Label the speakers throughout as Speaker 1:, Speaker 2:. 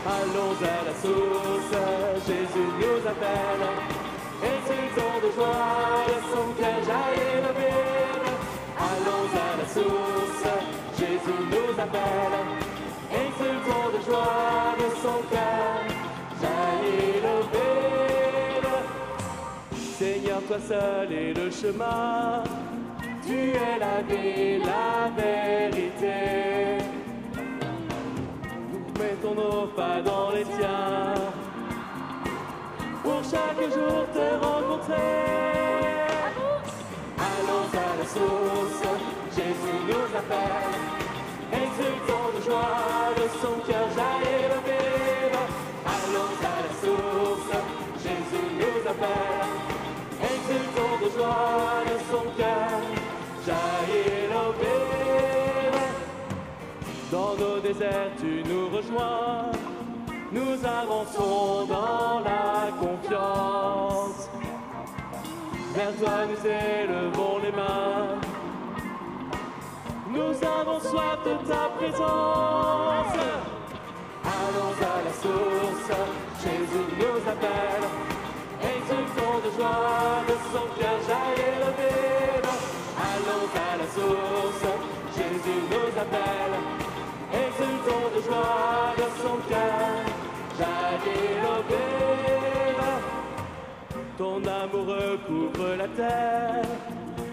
Speaker 1: Allons à la source, Jésus nous appelle. Exultons de joie, de son cœur jaillit le vide. Allons à la source, Jésus nous appelle. Exultons de joie, de son cœur jaillit le vide. Seigneur, toi seul est le chemin. Tu es la vie, la vérité. Mettons nos pas dans les tiens pour chaque jour te rencontrer. Allons à la source, Jésus nous appelle. Exultons de joie, de son cœur jaillit le vide. Allons à la source, Jésus nous appelle. Exultons de joie, de son cœur jaillit le vide. Dans nos déserts, tu nous rejoins. Nous avançons dans la confiance. Vers toi, nous élevons les mains. Nous avons soif de ta présence. Allons à la source, Jésus nous appelle. Exultons de joie, de son cœur jaillit le vide. Allons à la source, Jésus nous appelle. Exultons de joie, de son cœur jaillit le vide. Ton amour recouvre la terre,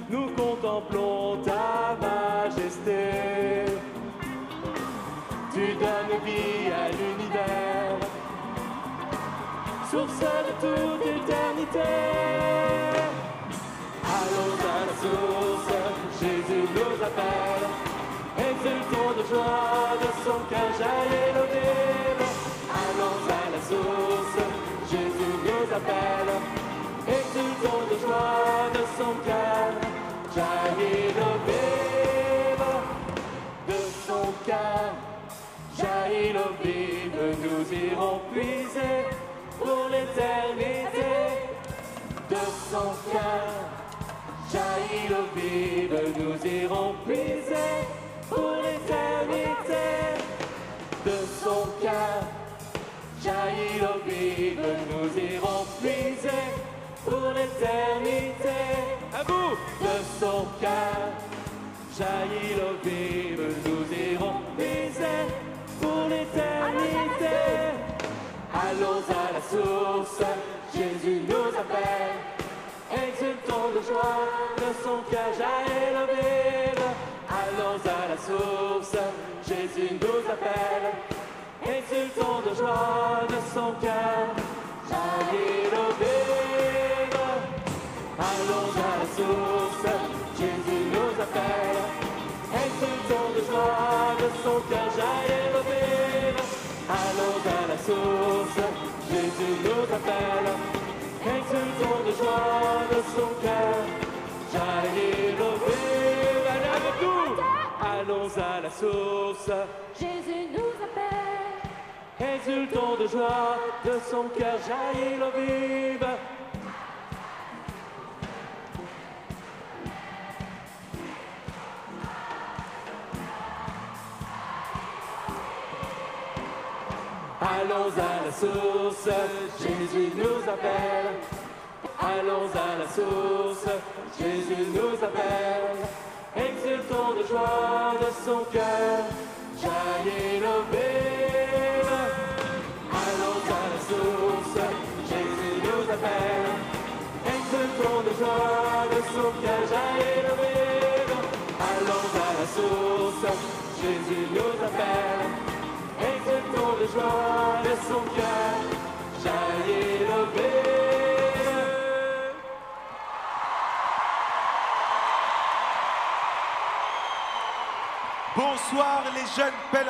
Speaker 1: nous contemplons ta majesté. Tu donnes vie à l'univers, source de toute éternité. Allons à la source, Jésus nous appelle. Exultons de joie, de son cœur jaillit le vide. Allons à la source, Jésus nous appelle. Exultons de joie, de son cœur jaillit le vide. De son cœur jaillit le vide, nous irons puiser pour l'éternité. De son cœur jaillit le vide, nous irons puiser pour l'éternité. De son cœur jaillit le vide, nous irons puiser pour l'éternité. À vous. De son cœur jaillit le vide, nous irons puiser pour l'éternité. Allons à la source, Jésus nous appelle. Exultons de joie, de son cœur jaillit le vide. Allons à la source, Jésus nous appelle. Exultons de joie, de son cœur jaillit le vide. Allons à la source, Jésus nous appelle. Exultons de joie, de son cœur jaillit le vide. Allons à la source, Jésus nous appelle. Exultons de joie, de son cœur jaillit le vide. Allez avec nous. Allons à la source,
Speaker 2: Jésus nous appelle.
Speaker 1: exultons de joie, de son cœur jaillit l'eau vive. Allons à la source, Jésus nous appelle. Allons à la source, Jésus nous appelle. Exultons de joie, de son cœur jaillit l'eau vive. Allons à la source, Jésus nous appelle. Exultons de joie, de son cœur jaillit l'eau vive. Allons à la source, Jésus nous appelle. Exultons de joie, de son cœur jaillit l'eau vive.
Speaker 3: Bonsoir les jeunes pèlerins.